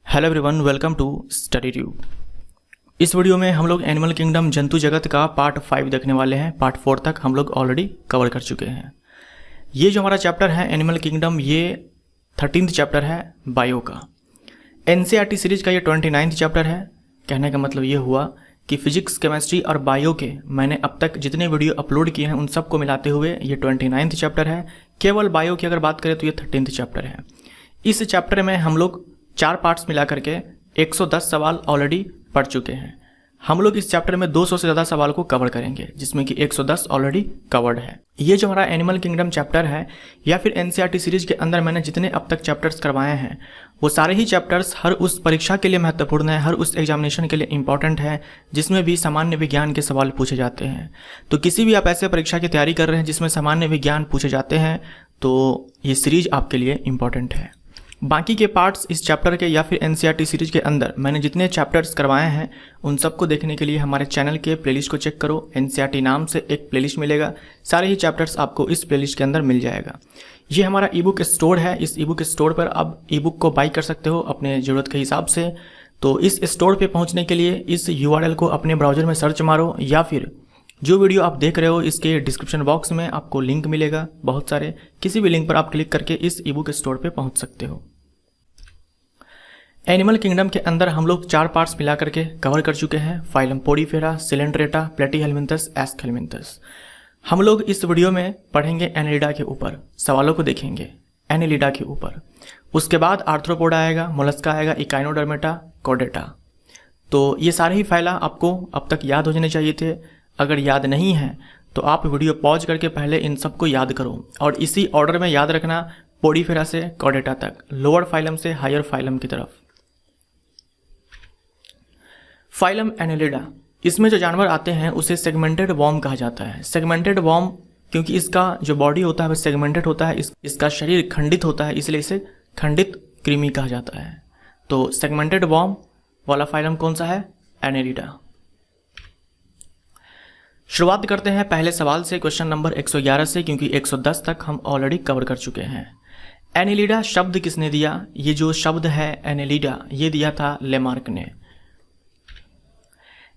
Hello everyone, welcome to study tube. इस video में हम लोग एनिमल किंगडम जंतु जगत का पार्ट 5 देखने वाले हैं। पार्ट 4 तक हम लोग ऑलरेडी कवर कर चुके हैं। ये जो हमारा चैप्टर है एनिमल किंगडम, ये 13th चैप्टर है बायो का। एनसीईआरटी सीरीज का ये 29th चैप्टर है। कहने का मतलब ये हुआ कि फिजिक्स, केमिस्ट्री और बायो के मैंने अब तक जितने वीडियो अपलोड किए हैं उन सबको मिलाते हुए ये 29th चैप्टर है। केवल बायो की अगर बात करें तो ये 13th चैप्टर है। इस चैप्टर में हम लोग 4 पार्ट्स मिला करके 110 सवाल ऑलरेडी पढ़ चुके हैं। हम लोग इस चैप्टर में 200 से ज़्यादा सवाल को कवर करेंगे, जिसमें कि 110 ऑलरेडी कवर्ड है। ये जो हमारा एनिमल किंगडम चैप्टर है या फिर एनसीईआरटी सीरीज के अंदर मैंने जितने अब तक चैप्टर्स करवाए हैं वो सारे ही चैप्टर्स हर उस परीक्षा के लिए महत्वपूर्ण है, हर उस एग्जामिनेशन के लिए इंपॉर्टेंट है जिसमें भी सामान्य विज्ञान के सवाल पूछे जाते हैं। तो किसी भी आप ऐसे परीक्षा की तैयारी कर रहे हैं जिसमें सामान्य विज्ञान पूछे जाते हैं तो ये सीरीज आपके लिए इंपॉर्टेंट है। बाकी के पार्ट्स इस चैप्टर के या फिर एनसीईआरटी सीरीज के अंदर मैंने जितने चैप्टर्स करवाए हैं उन सबको देखने के लिए हमारे चैनल के प्लेलिस्ट को चेक करो। एनसीईआरटी नाम से एक प्लेलिस्ट मिलेगा, सारे ही चैप्टर्स आपको इस प्लेलिस्ट के अंदर मिल जाएगा। ये हमारा ई बुक स्टोर है। इस ई बुक स्टोर पर आप ई बुक को बाई कर सकते हो अपने ज़रूरत के हिसाब से। तो इस स्टोर पर पहुँचने के लिए इस URL को अपने ब्राउजर में सर्च मारो या फिर जो वीडियो आप देख रहे हो इसके डिस्क्रिप्शन बॉक्स में आपको लिंक मिलेगा बहुत सारे। किसी भी लिंक पर आप क्लिक करके इस ई बुक स्टोर पे पहुंच सकते हो। एनिमल किंगडम के अंदर हम लोग 4 पार्ट्स मिला करके कवर कर चुके हैं। Phylum Porifera, Coelenterata, Platyhelminthes, Aschelminthes. हम लोग इस वीडियो में पढ़ेंगे एनेलिडा के ऊपर, सवालों को देखेंगे एनेलिडा के ऊपर। उसके बाद आर्थ्रोपोडा आएगा, मोलस्का आएगा, इकाइनोडर्मेटा, कॉर्डेटा। तो ये सारे ही फाइला आपको अब तक याद हो जाने चाहिए थे। अगर याद नहीं है तो आप वीडियो पॉज करके पहले इन सबको याद करो और इसी ऑर्डर में याद रखना, पोडीफेरा से कॉर्डेटा तक, लोअर फाइलम से हायर फाइलम की तरफ। फाइलम एनेलिडा, इसमें जो जानवर आते हैं उसे सेगमेंटेड वॉर्म कहा जाता है। सेगमेंटेड वॉर्म क्योंकि इसका जो बॉडी होता है वो सेगमेंटेड होता है, इसका शरीर खंडित होता है, इसलिए इसे खंडित कृमि कहा जाता है। तो सेगमेंटेड वॉर्म वाला फाइलम कौन सा है? एनेलिडा। शुरुआत करते हैं पहले सवाल से, क्वेश्चन नंबर 111 से, क्योंकि 110 तक हम ऑलरेडी कवर कर चुके हैं। एनेलिडा शब्द किसने दिया? ये जो शब्द है एनेलिडा ये दिया था लेमार्क ने।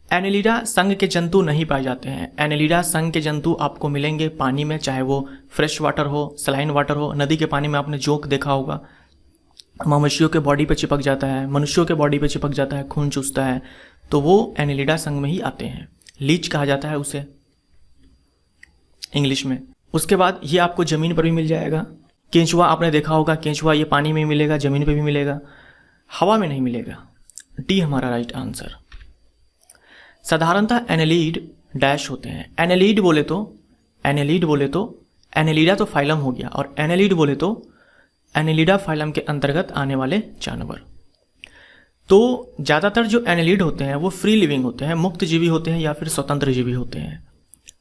एनेलिडा संघ के जंतु नहीं पाए जाते हैं। एनेलिडा संघ के जंतु आपको मिलेंगे पानी में, चाहे वो फ्रेश वाटर हो, सलाइन वाटर हो। नदी के पानी में आपने जोंक देखा होगा, मवेशियों के बॉडी पे चिपक जाता है, मनुष्यों के बॉडी पे चिपक जाता है, खून चूसता है, तो वो एनेलिडा संघ में ही आते हैं। लीच कहा जाता है उसे इंग्लिश में। उसके बाद ये आपको जमीन पर भी मिल जाएगा। केंचुआ आपने देखा होगा, केंचुआ ये पानी में मिलेगा, जमीन पे भी मिलेगा, हवा में नहीं मिलेगा। डी हमारा राइट आंसर। साधारणतः एनेलिड डैश होते हैं। एनेलिड बोले तो एनेलिडा तो फाइलम हो गया, और एनेलिड बोले तो एनेलिडा फाइलम के अंतर्गत आने वाले जानवर। तो ज़्यादातर जो एनेलिड होते हैं वो फ्री लिविंग होते हैं, मुक्त जीवी होते हैं या फिर स्वतंत्र जीवी होते हैं।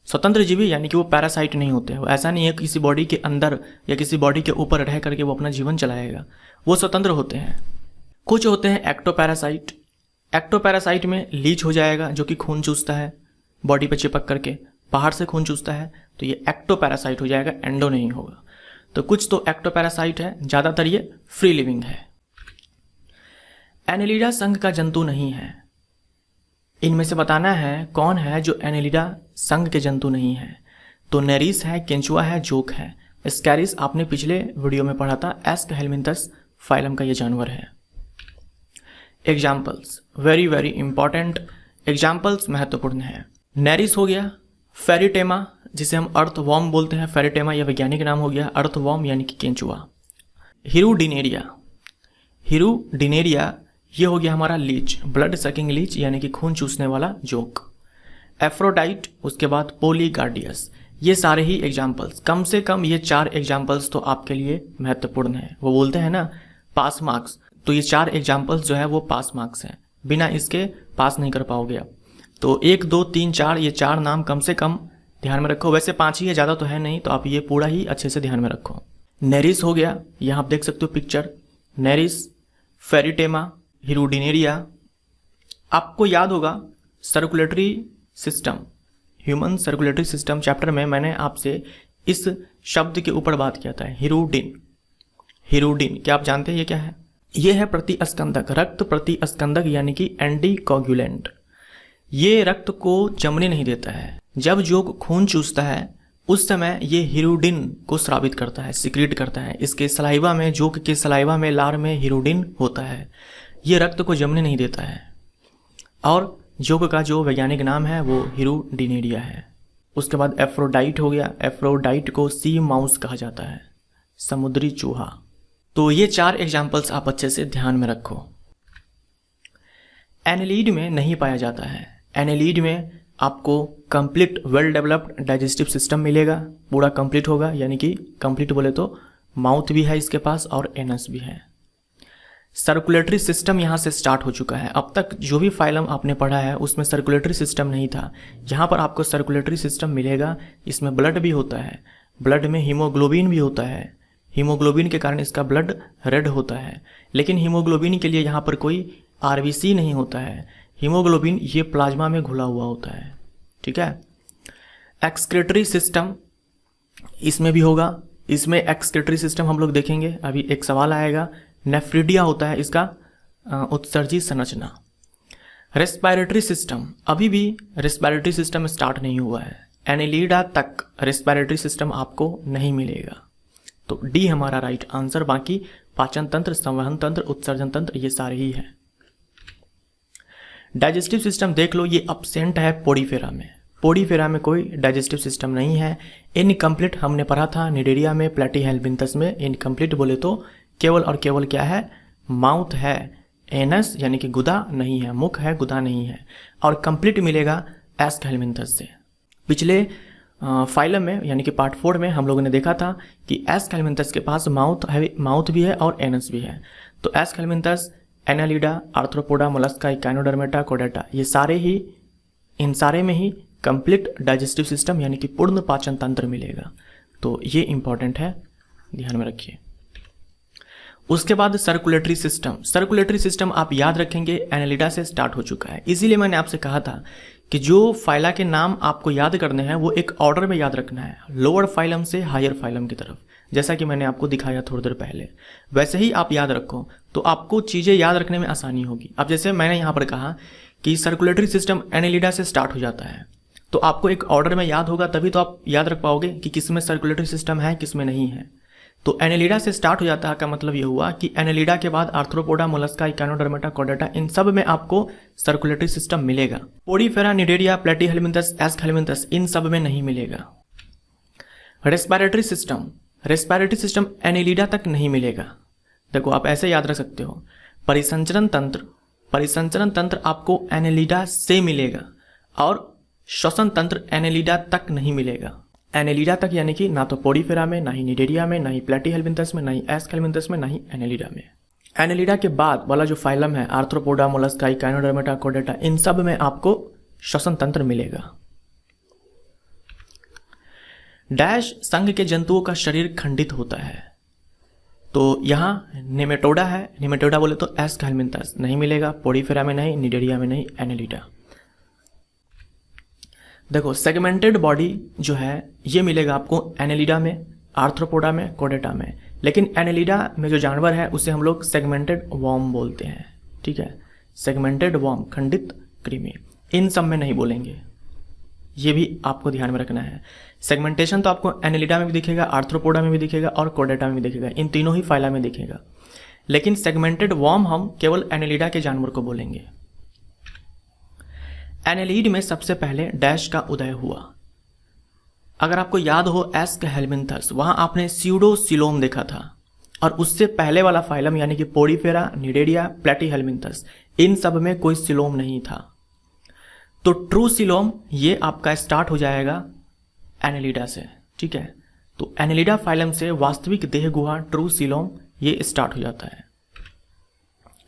स्वतंत्र जीवी यानी कि वो पैरासाइट नहीं होते हैं। वो ऐसा नहीं है किसी बॉडी के अंदर या किसी बॉडी के ऊपर रह करके वो अपना जीवन चलाएगा, वो स्वतंत्र होते हैं। कुछ होते हैं एक्टोपैरासाइट। एक्टोपैरासाइट में लीच हो जाएगा जो कि खून चूसता है बॉडी पे चिपक करके, बाहर से खून चूसता है, तो ये एक्टोपैरासाइट हो जाएगा, एंडो नहीं होगा। तो कुछ तो एक्टोपैरासाइट है, ज़्यादातर ये फ्री लिविंग है। एनेलिडा संघ का जंतु नहीं है। इनमें से बताना है कौन है जो एनेलिडा संघ के जंतु नहीं है। तो नेरिस है, केंचुआ है, जोक है। स्कैरिस आपने पिछले वीडियो में पढ़ा था, एस्केल्मिन्थस फाइलम का ये जानवर है। Examples, very very important examples महत्वपूर्ण है। नेरिस हो गया, फेरिटेमा जिसे हम अर्थ वॉर्म बोलते हैं, फेरिटेमा यह वैज्ञानिक नाम हो गया, अर्थ वॉर्म यानी कि केंचुआ। हिरुडिनेरिया ये हो गया हमारा लीच, ब्लड सकिंग लीच यानी कि खून चूसने वाला जोक। एफ्रोडाइट, उसके बाद पोलीगार्डियस। ये सारे ही एग्जाम्पल्स, कम से कम ये 4 एग्जाम्पल्स तो आपके लिए महत्वपूर्ण है। वो बोलते हैं ना पास मार्क्स, तो ये 4 एग्जाम्पल्स जो है वो पास मार्क्स हैं, बिना इसके पास नहीं कर पाओगे आप। तो 1 2 3 4 ये 4 नाम कम से कम ध्यान में रखो। वैसे 5 ही है, ज़्यादा तो है नहीं, तो आप ये पूरा ही अच्छे से ध्यान में रखो। नेरिस हो गया, यहाँ आप देख सकते हो पिक्चर, नेरिस, फेरिटेमा, हिरुडिनेरिया। आपको याद होगा circulatory system, human circulatory system chapter में मैंने आपसे इस शब्द के ऊपर बात किया था, हिरुडिन। क्या आप जानते हैं ये क्या है? ये है प्रतिस्कंदक, रक्त प्रतिस्कंदक यानी कि एंटीकोगुलेंट। ये रक्त को जमने नहीं देता है। जब जोक खून चूसता है उस समय ये हीरोडिन को स्रावित करता है, सिक्रीट करता है। इसके सलाइवा में, जोक के सलाइवा में, लार में हीरोडिन होता है। ये रक्त को जमने नहीं देता है। और जोक का जो वैज्ञानिक नाम है वो हीरोडिनेरिया है। उसके बाद एफ्रोडाइट हो गया। एफ्रोडाइट को सी माउस कहा जाता है, समुद्री चूहा। तो ये 4 एग्जाम्पल्स आप अच्छे से ध्यान में रखो। एनेलिड में नहीं पाया जाता है। एनेलिड में आपको complete well developed digestive system मिलेगा, पूरा कंप्लीट होगा, यानी कि कंप्लीट बोले तो माउथ भी है इसके पास और एनस भी है। सर्कुलेटरी सिस्टम यहाँ से स्टार्ट हो चुका है। अब तक जो भी फाइलम आपने पढ़ा है उसमें सर्कुलेटरी सिस्टम नहीं था। यहाँ पर आपको सर्कुलेटरी सिस्टम मिलेगा। इसमें ब्लड भी होता है, ब्लड में हीमोग्लोबिन भी होता है। हीमोग्लोबिन के कारण इसका ब्लड रेड होता है। लेकिन हीमोग्लोबिन के लिए यहाँ पर कोई आरबीसी नहीं होता है। हीमोग्लोबिन ये प्लाज्मा में घुला हुआ होता है, ठीक है। एक्सक्रेटरी सिस्टम इसमें भी होगा। इसमें एक्सक्रेटरी सिस्टम हम लोग देखेंगे। अभी एक सवाल आएगा, नेफ्रिडिया होता है इसका उत्सर्जी संरचना। रेस्पिरेटरी सिस्टम, अभी भी रेस्पिरेटरी सिस्टम स्टार्ट नहीं हुआ है। एनेलिडा तक रेस्पिरेटरी सिस्टम आपको नहीं मिलेगा। तो डी हमारा राइट आंसर। बाकी पाचन तंत्र, संवहन तंत्र, उत्सर्जन तंत्र ये सारे ही है। डाइजेस्टिव सिस्टम देख लो, ये अपसेंट है पोडीफेरा में। पोडीफेरा में कोई डाइजेस्टिव सिस्टम नहीं है। इनकम्प्लीट हमने पढ़ा था निडेरिया में, प्लेटीहेल्मिन्थस में। इनकम्प्लीट बोले तो केवल और केवल क्या है, माउथ है, एनस यानी कि गुदा नहीं है, मुख है, गुदा नहीं है। और कंप्लीट मिलेगा एस्कहेल्मिन्थस से। पिछले फाइलम में यानी कि पार्ट 4 में हम लोगों ने देखा था कि एस्कहेल्मिन्थस के पास माउथ भी है और एनस भी है। तो एस्कहेल्मिन्थस, एनालिडा, आर्थ्रोपोडा, मोलस्का, इकाइनोडर्मेटा, कोडेटा, ये सारे ही, इन सारे में ही कंप्लीट डाइजेस्टिव सिस्टम यानी कि पूर्ण पाचन तंत्र मिलेगा। तो ये इंपॉर्टेंट है, ध्यान में रखिए। उसके बाद सर्कुलेटरी सिस्टम। सर्कुलेटरी सिस्टम आप याद रखेंगे एनालिडा से स्टार्ट हो चुका है। इसीलिए मैंने आपसे कहा था कि जो फाइला के नाम आपको याद करने हैं वो एक ऑर्डर में याद रखना है, लोअर फाइलम से हायर फाइलम की तरफ, जैसा कि मैंने आपको दिखाया थोड़ी देर पहले। वैसे ही आप याद रखो तो आपको चीज़ें याद रखने में आसानी होगी। अब जैसे मैंने यहाँ पर कहा कि सर्कुलेटरी सिस्टम एनालिडा से स्टार्ट हो जाता है, तो आपको एक ऑर्डर में याद होगा, तभी तो आप याद रख पाओगे कि किस में सर्कुलेटरी सिस्टम है, किस में नहीं है। तो एनालिडा से स्टार्ट हो जाता है का मतलब ये हुआ कि एनालिडा के बाद आर्थ्रोपोडा, मोलस्का, इकाइनोडर्मेटा, कोडेटा, इन सब में आपको सर्कुलेटरी सिस्टम मिलेगा। पोडीफेरा, निडेरिया, प्लेटीहेल्मिन्थस, एस्कहेल्मिन्थस इन सब में नहीं मिलेगा। Respiratory system, respiratory system Annelida तक नहीं मिलेगा। देखो आप ऐसे याद रख सकते हो, परिसंचरण तंत्र, परिसंचरण तंत्र आपको एनालिडा से मिलेगा और श्वसन तंत्र एनालिडा तक नहीं मिलेगा। एनालिडा तक यानी कि ना तो पोडीफेरा में, ना ही निडेरिया में, ना ही प्लेटीहेल्मिन्थस में, ना ही एस्कहेल्मिन्थस में, ना ही एनालिडा में। एनालिडा के बाद वाला जो फाइलम है आर्थ्रोपोडा, मोलस्का, इकाइनोडर्मेटा, कोडेटा, इन सब में आपको श्वसन तंत्र मिलेगा। डैश संघ के जंतुओं का शरीर खंडित होता है। तो यहाँ नेमेटोडा है, नेमेटोडा बोले तो एस्कहेल्मिन्थस नहीं मिलेगा, पोडीफेरा में नहीं, निडेरिया में नहीं, एनालिडा। देखो सेगमेंटेड बॉडी जो है ये मिलेगा आपको एनालिडा में, आर्थ्रोपोडा में, कोडेटा में। लेकिन एनालिडा में जो जानवर है उसे हम लोग सेगमेंटेड वॉर्म बोलते हैं, ठीक है। सेगमेंटेड वॉर्म, खंडित कृमि, इन सब में नहीं बोलेंगे, ये भी आपको ध्यान में रखना है। सेगमेंटेशन तो आपको एनालिडा में भी दिखेगा, आर्थ्रोपोडा में भी दिखेगा और कोडेटा में भी दिखेगा, इन तीनों ही फाइला में दिखेगा। लेकिन सेगमेंटेड वॉर्म हम केवल एनालिडा के जानवर को बोलेंगे। एनालिड में सबसे पहले डैश का उदय हुआ। अगर आपको याद हो एस्कहेल्मिन्थस, वहां आपने स्यूडोसिलोम देखा था। और उससे पहले वाला फाइलम यानी कि पोडीफेरा, निडेरिया, प्लेटीहेल्मिन्थस, इन सब में कोई सिलोम नहीं था। तो ट्रू सिलोम ये आपका स्टार्ट हो जाएगा एनालिडा से, ठीक है। तो एनालिडा फाइलम से वास्तविक देह गुहा ट्रू सिलोम ये स्टार्ट हो जाता है।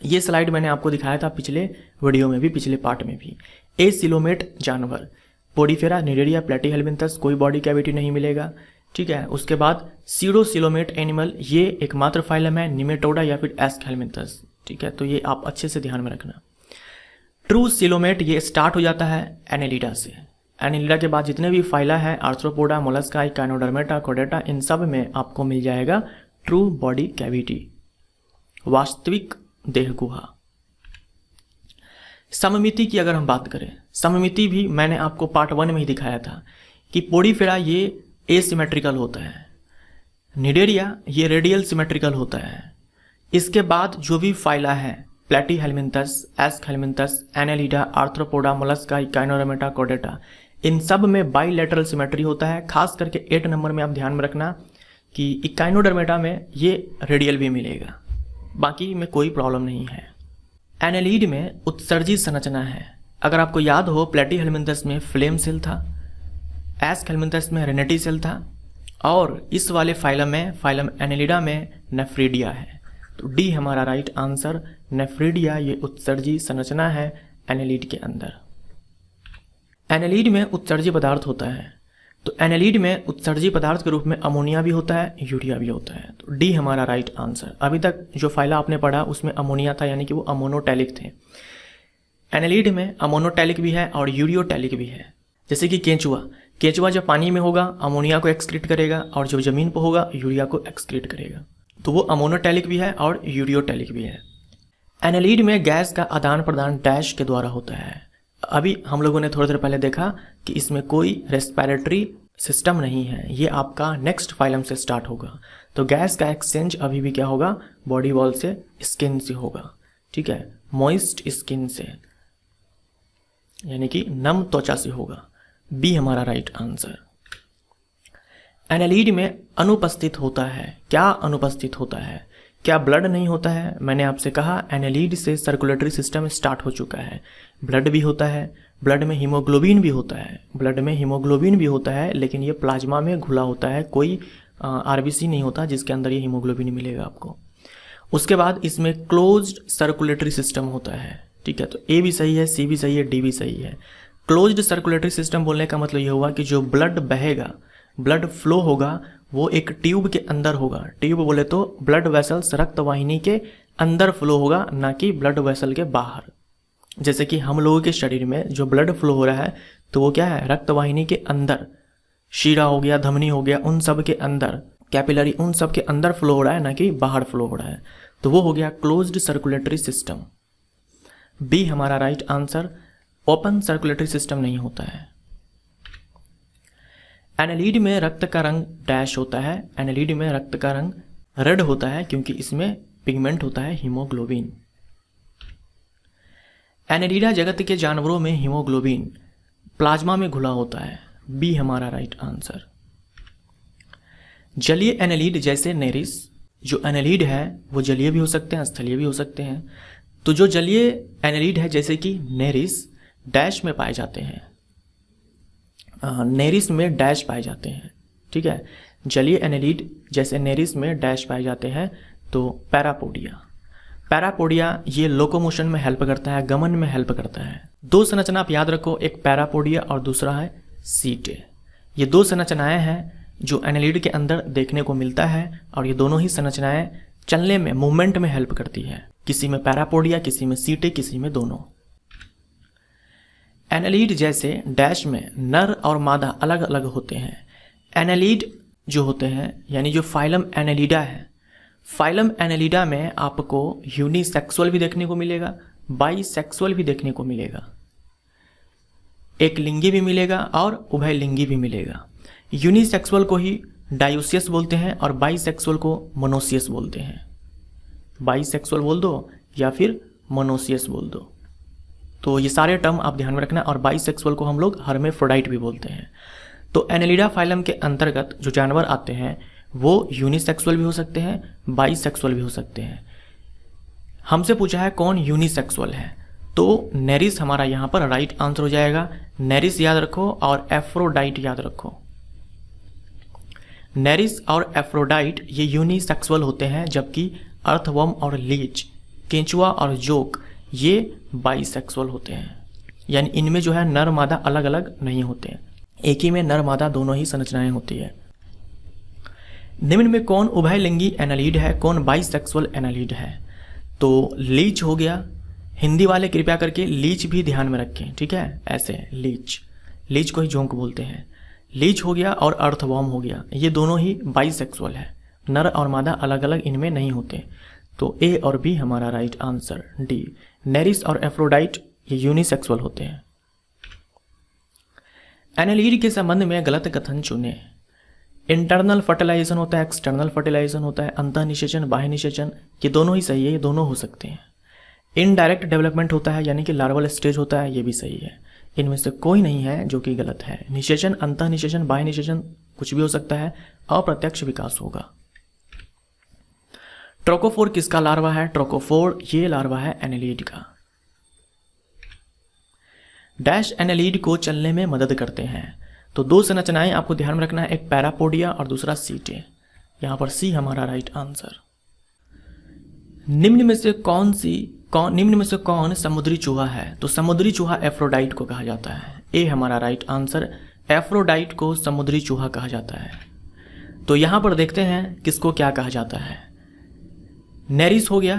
ये स्लाइड मैंने आपको दिखाया था पिछले वीडियो में भी, पिछले पार्ट में भी। एसिलोमेट जानवर, पोडीफेरा, निडेरिया, प्लेटीहेल्मिन्थस, कोई बॉडी कैविटी नहीं मिलेगा, ठीक है। उसके बाद सीडोसिलोमेट एनिमल, ये एकमात्र फाइलम है, निमेटोडा या फिर एस्कहेल्मिन्थस, ठीक है। तो ये आप अच्छे से ध्यान में रखना। ट्रू सिलोमेट ये स्टार्ट हो जाता है एनालिडा से। एनालिडा के बाद जितने भी फाइला है आर्थ्रोपोडा, मोलस्का, इकाइनोडर्मेटा, कोडेटा, इन सब में आपको मिल जाएगा ट्रू बॉडी कैविटी। वास्तविक देह गुहा। सममिति की अगर हम बात करें, सममिति भी मैंने आपको पार्ट 1 में ही दिखाया था कि पोडीफेरा ये एसिमेट्रिकल होता है, निडेरिया ये रेडियल सिमेट्रिकल होता है। इसके बाद जो भी फाइला है Platyhelminthes, Aschelminthes, Annelida, Arthropoda, Mollusca, Echinodermata, Chordata, इन सब में बाइलेटरल सिमेट्री होता है। खास करके 8 नंबर में आप ध्यान में रखना कि इकाइनोडर्मेटा में ये रेडियल भी मिलेगा, बाकी में कोई प्रॉब्लम नहीं है। एनेलिड में उत्सर्जित संरचना है। अगर आपको याद हो प्लेटीहेलमिन्थस में फ्लेम सेल था, एस्कहेलमिन्थस में रेनेटी सेल था, और इस वाले फाइलम में, फाइलम एनेलिडा में नेफ्रीडिया है। तो डी हमारा राइट आंसर, नेफ्रीडिया ये उत्सर्जी संरचना है एनेलिड के अंदर। एनेलिड में उत्सर्जी पदार्थ होता है, तो एनेलिड में उत्सर्जी पदार्थ के रूप में अमोनिया भी होता है, यूरिया भी होता है। तो डी हमारा राइट आंसर। अभी तक जो फाइला आपने पढ़ा उसमें अमोनिया था, यानी कि वो अमोनोटैलिक थे। एनेलिड में अमोनोटैलिक भी है और यूरियोटैलिक भी है। जैसे कि केंचुआ जब पानी में होगा अमोनिया को एक्सक्रीट करेगा, और जब जमीन पर होगा यूरिया को एक्सक्रीट करेगा। तो वो अमोनोटैलिक भी है और यूरियोटैलिक भी है। एनेलिड में गैस का आदान प्रदान डैश के द्वारा होता है। अभी हम लोगों ने थोड़ी देर पहले देखा कि इसमें कोई रेस्पिरेटरी सिस्टम नहीं है, ये आपका नेक्स्ट फाइलम से स्टार्ट होगा। तो गैस का एक्सचेंज अभी भी क्या होगा, बॉडी वॉल से, स्किन से होगा, ठीक है, मॉइस्ट स्किन से, यानी कि नम त्वचा से होगा। बी हमारा राइट आंसर। एनेलिड में अनुपस्थित होता है। क्या अनुपस्थित होता है? क्या ब्लड नहीं होता है? मैंने आपसे कहा एनेलिड से सर्कुलेटरी सिस्टम स्टार्ट हो चुका है। ब्लड भी होता है, ब्लड में हीमोग्लोबिन भी होता है, ब्लड में हीमोग्लोबिन भी होता है, लेकिन ये प्लाज्मा में घुला होता है, कोई आरबीसी नहीं होता जिसके अंदर ये हीमोग्लोबिन मिलेगा आपको। उसके बाद इसमें क्लोज्ड सर्कुलेटरी सिस्टम होता है, ठीक है। तो ए भी सही है, सी भी सही है, डी भी सही है। क्लोज्ड सर्कुलेटरी सिस्टम बोलने का मतलब ये हुआ कि जो ब्लड बहेगा, ब्लड फ्लो होगा, वो एक ट्यूब के अंदर होगा। ट्यूब बोले तो ब्लड वेसल्स, रक्त वाहिनी के अंदर फ्लो होगा, ना कि ब्लड वेसल के बाहर। जैसे कि हम लोगों के शरीर में जो ब्लड फ्लो हो रहा है तो वो क्या है, रक्त वाहिनी के अंदर, शीरा हो गया, धमनी हो गया, उन सब के अंदर, कैपिलरी, उन सब के अंदर फ्लो हो रहा है, ना कि बाहर फ्लो हो रहा है। तो वो हो गया क्लोज्ड सर्कुलेटरी सिस्टम। बी हमारा right answer. Open circulatory system नहीं होता है। एनेलिड में रक्त का रंग डैश होता है। एनेलिड में रक्त का रंग रेड होता है क्योंकि इसमें पिगमेंट होता है हीमोग्लोबिन। एनेलिडा जगत के जानवरों में हीमोग्लोबिन प्लाज्मा में घुला होता है। बी हमारा राइट आंसर। जलीय एनेलिड जैसे नेरिस, जो एनेलिड है वो जलीय भी हो सकते हैं, स्थलीय भी हो सकते हैं। तो जो जलीय एनेलिड है जैसे कि नेरिस, डैश में पाए जाते हैं, नेरिस में डैश पाए जाते हैं, ठीक है। जलीय एनेलिड जैसे नेरिस में डैश पाए जाते हैं। तो पैरापोडिया ये लोकोमोशन में हेल्प करता है, गमन में हेल्प करता है। दो संरचना आप याद रखो, एक पैरापोडिया और दूसरा है सीटे। ये दो संरचनाएं हैं जो एनेलिड के अंदर देखने को मिलता है, और ये दोनों ही संरचनाएं चलने में, मूवमेंट में हेल्प करती है। किसी में पैरापोडिया, किसी में सीटे, किसी में दोनों। एनेलिड जैसे डैश में नर और मादा अलग अलग होते हैं। एनेलिड जो होते हैं, यानी जो फाइलम एनेलिडा है, फाइलम एनेलिडा में आपको यूनिसेक्सुअल भी देखने को मिलेगा, बाईसेक्सुअल भी देखने को मिलेगा, एक लिंगी भी मिलेगा और उभय लिंगी भी मिलेगा। यूनिसेक्सुअल को ही डायोसियस बोलते हैं और बाईसेक्सुअल को मोनोसियस बोलते हैं। बाईसेक्सुअल बोल दो या फिर मोनोसियस बोल दो। तो ये सारे टर्म आप ध्यान में रखना। और बाईसेक्सुअल को हम लोग हर्मेफ्रोडाइट भी बोलते हैं। तो एनेलिडा फाइलम के अंतर्गत जो जानवर आते हैं वो यूनिसेक्सुअल भी हो सकते हैं, बाईसेक्सुअल भी हो सकते हैं। हमसे पूछा है कौन यूनिसेक्सुअल है, तो नेरिस हमारा यहाँ पर राइट आंसर हो जाएगा। नेरिस याद रखो और एफ्रोडाइट याद रखो। नेरिस और एफ्रोडाइट ये यूनिसेक्सुअल होते हैं, जबकि अर्थवर्म और लीच, केंचुआ और जोक ये बाईसेक्सुअल होते हैं। यानी इनमें जो है नर मादा अलग अलग नहीं होते हैं, एक ही में नर मादा दोनों ही संरचनाएं होती है। निम्न में कौन उभयलिंगी एनालिड है, कौन बाईसेक्सुअल एनालिड है? तो लीच हो गया। हिंदी वाले कृपया करके लीच भी ध्यान में रखें, ठीक है, ऐसे लीच को ही जोंक बोलते हैं। लीच हो गया और अर्थवर्म हो गया, ये दोनों ही बाईसेक्सुअल है, नर और मादा अलग अलग इनमें नहीं होते। तो ए और बी हमारा राइट आंसर। डी, नेरिस और एफ्रोडाइट ये यूनिसेक्सुअल होते हैं। एनालीड के संबंध में गलत कथन चुने। इंटरनल फर्टिलाइजेशन होता है, एक्सटर्नल फर्टिलाइजेशन होता है, अंतः निषेचन, बाह्य निषेचन, ये दोनों ही सही है, ये दोनों हो सकते हैं। इनडायरेक्ट डेवलपमेंट होता है यानी कि लार्वल स्टेज होता है, ये भी सही है। इनमें से कोई नहीं है जो कि गलत है। निषेचन, अंतः निषेचन, बाह्य निषेचन कुछ भी हो सकता है, अप्रत्यक्ष विकास होगा। ट्रोकोफोर किसका लार्वा है? ट्रोकोफोर ये लार्वा है एनालीड का। डैश एनालीड को चलने में मदद करते हैं। तो दो संरचनाएं आपको ध्यान में रखना है, एक पैरापोडिया और दूसरा सीटे। यहां पर सी हमारा राइट आंसर। निम्न में से कौन समुद्री चूहा है? तो समुद्री चूहा एफ्रोडाइट को कहा जाता है। ए हमारा राइट आंसर, एफ्रोडाइट को समुद्री चूहा कहा जाता है। तो यहां पर देखते हैं किसको क्या कहा जाता है। नेरिस हो गया,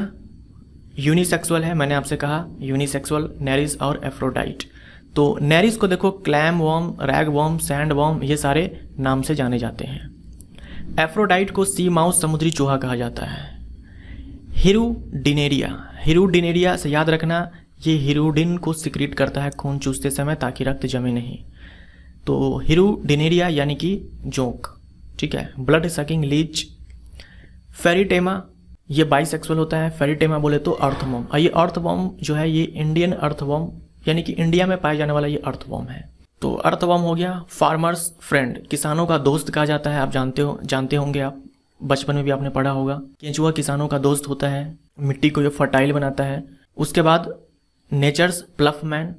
यूनिसेक्सुअल है, मैंने आपसे कहा यूनिसेक्सुअल, नेरिस और एफ्रोडाइट। तो नेरिस को देखो clam worm, rag worm, sand worm, ये सारे नाम से जाने जाते हैं। एफ्रोडाइट को सी माउस समुद्री चूहा कहा जाता है। हिरुडिनेरिया से याद रखना, ये हिरुडिन को सिक्रीट करता है खून चूसते समय ताकि रक्त जमे नहीं। तो हिरुडिनेरिया यानी कि जोंक, ठीक है। Blood sucking Leach. फेरिटेमा ये बाइसेक्सुअल होता है। फेरिटेमा बोले तो अर्थवॉर्म, और ये अर्थवॉर्म जो है ये इंडियन अर्थवॉर्म यानी कि इंडिया में पाया जाने वाला ये अर्थवॉर्म है। तो अर्थवॉर्म हो गया। फार्मर्स फ्रेंड, किसानों का दोस्त कहा जाता है, आप जानते होंगे, आप बचपन में भी आपने पढ़ा होगा। केंचुआ किसानों का दोस्त होता है, मिट्टी को ये फर्टाइल बनाता है। उसके बाद nature's ploughman,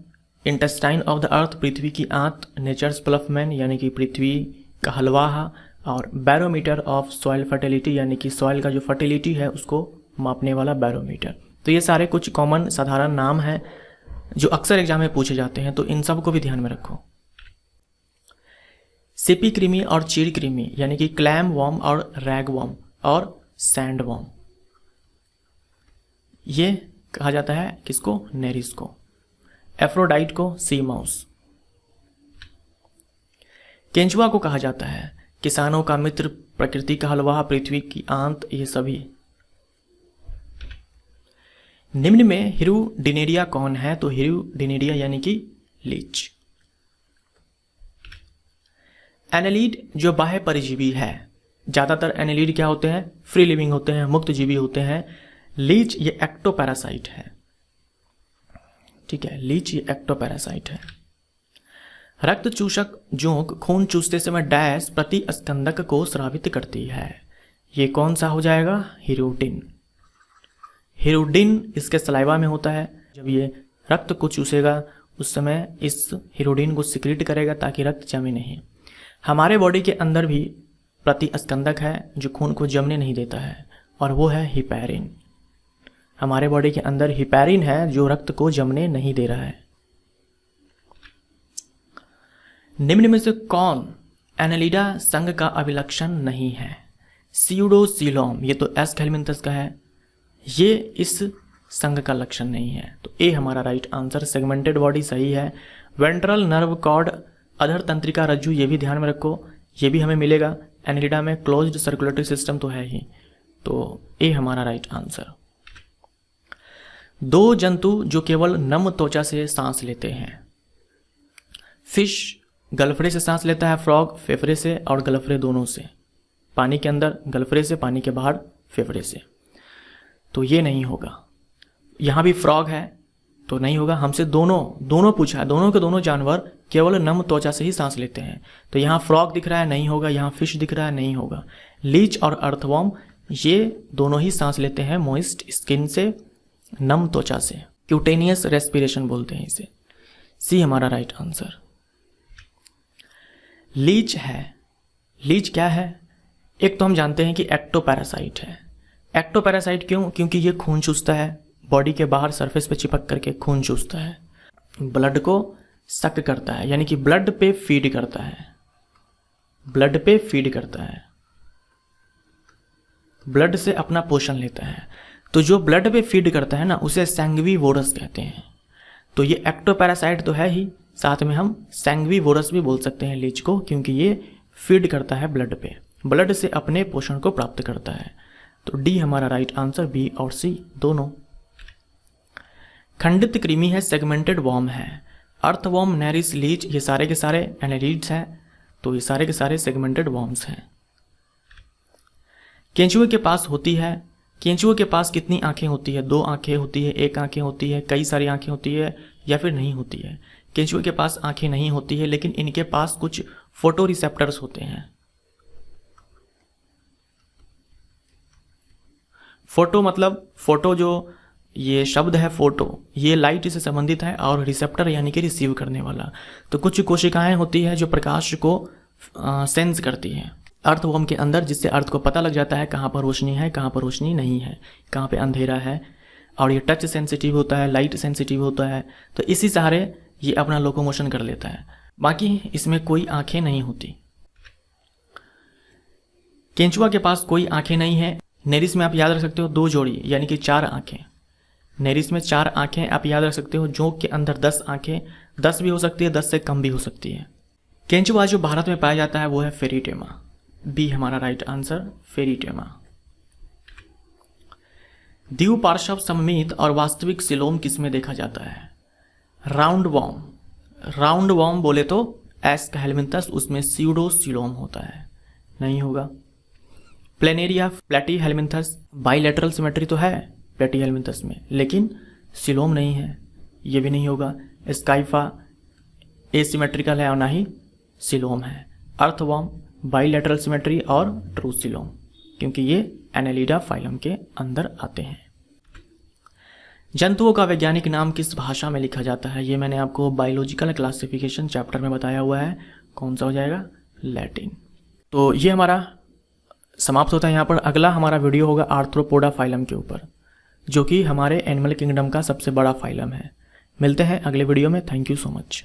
intestine of the earth, पृथ्वी की आंत, नेचर्स प्लफमैन यानी कि पृथ्वी का हलवाहा, और बैरोमीटर ऑफ सॉइल फर्टिलिटी यानी कि सॉइल का जो फर्टिलिटी है उसको मापने वाला बैरोमीटर। तो ये सारे कुछ कॉमन साधारण नाम हैं जो अक्सर एग्जाम में पूछे जाते हैं, तो इन सब को भी ध्यान में रखो। सिपी कृमि और चीड़ कृमि यानी कि क्लैम वॉर्म और रैग वॉर्म और सैंड वॉर्म, ये कहा जाता है किसको? नेरिस को। एफ्रोडाइट को सी माउस। केंचुआ को कहा जाता है किसानों का मित्र, प्रकृति का हलवा, पृथ्वी की आंत, ये सभी। निम्न में हिरुडिनेरिया कौन है? तो हिरुडिनेरिया यानी कि लीच। एनालीड जो बाह्य परजीवी है, ज्यादातर एनालीड क्या होते हैं? फ्री लिविंग होते हैं, मुक्त जीवी होते हैं। लीच ये एक्टोपैरासाइट है, ठीक है। लीच ये एक्टोपैरासाइट है। रक्त चूषक जोंक खून चूसते समय डैश प्रतिस्कंदक को स्रावित करती है। ये कौन सा हो जाएगा? हिरुडिन। हिरुडिन इसके सलाइवा में होता है। जब ये रक्त को चूसेगा उस समय इस हिरुडिन को सिक्रीट करेगा ताकि रक्त जमे नहीं। हमारे बॉडी के अंदर भी प्रतिस्कंदक है जो खून को जमने नहीं देता है, और वो है हिपैरिन। हमारे बॉडी के अंदर हिपैरिन है जो रक्त को जमने नहीं दे रहा है। निम्न में से कौन एनालिडा संघ का अभिलक्षण नहीं है? सीयूडोसीलोम, ये तो एस हेल्मिंथस का है, ये इस संघ का लक्षण नहीं है। तो ए हमारा राइट आंसर। सेगमेंटेड बॉडी सही है। वेंट्रल नर्व कॉर्ड, अधर तंत्रिका रज्जु, ये भी ध्यान में रखो, ये भी हमें मिलेगा एनालिडा में। क्लोज्ड सर्कुलेटरी सिस्टम तो है ही, तो ए हमारा राइट आंसर। दो जंतु जो केवल नम त्वचा से सांस लेते हैं। फिश गलफड़े से सांस लेता है, फ्रॉग फेफड़े से और गलफड़े दोनों से। पानी के अंदर गलफड़े से, पानी के बाहर फेफड़े से। तो ये नहीं होगा। यहाँ भी फ्रॉग है तो नहीं होगा। हमसे दोनों पूछा है, दोनों के दोनों जानवर केवल नम त्वचा से ही सांस लेते हैं। तो यहाँ फ्रॉग दिख रहा है, नहीं होगा। यहाँ फिश दिख रहा है, नहीं होगा। लीच और अर्थवॉर्म ये दोनों ही सांस लेते हैं मॉइस्ट स्किन से, नम त्वचा से। क्यूटेनियस रेस्पिरेशन बोलते हैं इसे। सी हमारा राइट आंसर। लीच है। लीच क्या है? एक तो हम जानते हैं कि एक्टोपैरासाइट है। एक्टोपैरासाइट क्यों? क्योंकि ये खून चूसता है, बॉडी के बाहर सरफेस पे चिपक करके खून चूसता है, ब्लड को सक करता है, यानी कि ब्लड पे फीड करता है। ब्लड पे फीड करता है, ब्लड से अपना पोषण लेता है। तो जो ब्लड पे फीड करता है ना, उसे सैंग्विवोरस कहते हैं। तो ये एक्टोपैरासाइट तो है ही, साथ में हम सैंग्विवोरस भी बोल सकते हैं लीच को, क्योंकि ये फीड करता है ब्लड पे, ब्लड से अपने पोषण को प्राप्त करता है। तो डी हमारा राइट आंसर, बी और सी दोनों। खंडित कृमि है, सेगमेंटेड वॉर्म है। अर्थवॉर्म, नेरिस, लीच ये सारे के सारे एनेलिड्स हैं, तो ये सारे के सारे सेगमेंटेड वॉर्म्स हैं। केंचुए के पास होती है, केंचुए के पास कितनी आंखें होती है? 2 आंखें होती है, 1 आंखें होती है, कई सारी आंखें होती है, या फिर नहीं होती है? केंचुए के पास आंखें नहीं होती है, लेकिन इनके पास कुछ फोटो रिसेप्टर्स होते हैं। फोटो मतलब फोटो, जो ये शब्द है फोटो, ये लाइट से संबंधित है, और रिसेप्टर यानी कि रिसीव करने वाला। तो कुछ कोशिकाएं होती है जो प्रकाश को सेंस करती हैं अर्थवॉर्म के अंदर, जिससे अर्थ को पता लग जाता है कहाँ पर रोशनी है, कहाँ पर रोशनी नहीं है, कहाँ पे अंधेरा है। और ये टच सेंसिटिव होता है, लाइट सेंसिटिव होता है, तो इसी सहारे ये अपना लोकोमोशन कर लेता है। बाकी इसमें कोई आंखें नहीं होती। केंचुआ के पास कोई आंखें नहीं है। नेरिस में आप याद रख सकते हो 2 जोड़ी यानी कि 4 आंखें। नेरिस में 4 आंखें आप याद रख सकते हो। जोंक के अंदर 10 आंखें, 10 भी हो सकती है, 10 से कम भी हो सकती है। केंचुआ जो भारत में पाया जाता है वो है फेरिटेमा, बी हमारा राइट आंसर, फेरिटेमा। द्विपार्श्व सममित और वास्तविक सिलोम किसमें देखा जाता है? राउंड वॉर्म, राउंड वॉर्म बोले तो एस्क हेलमिंथस, उसमें स्यूडो सिलोम होता है, नहीं होगा। प्लेनेरिया प्लेटी हेलमिंथस, बाइलेटरल सिमेट्री तो है प्लेटी हेलमिंथस में, लेकिन सिलोम नहीं है, ये भी नहीं होगा। स्काइफा एसिमेट्रिकल है और ना ही सिलोम है। अर्थवॉर्म बाइलेटरल सिमेट्री और ट्रू सिलोम, क्योंकि ये एनेलिडा फाइलम के अंदर आते हैं। जंतुओं का वैज्ञानिक नाम किस भाषा में लिखा जाता है? ये मैंने आपको बायोलॉजिकल क्लासिफिकेशन चैप्टर में बताया हुआ है। कौन सा हो जाएगा? लैटिन। तो ये हमारा समाप्त होता है यहाँ पर। अगला हमारा वीडियो होगा आर्थ्रोपोडा फाइलम के ऊपर, जो कि हमारे एनिमल किंगडम का सबसे बड़ा फाइलम है। मिलते हैं अगले वीडियो में। Thank you so much.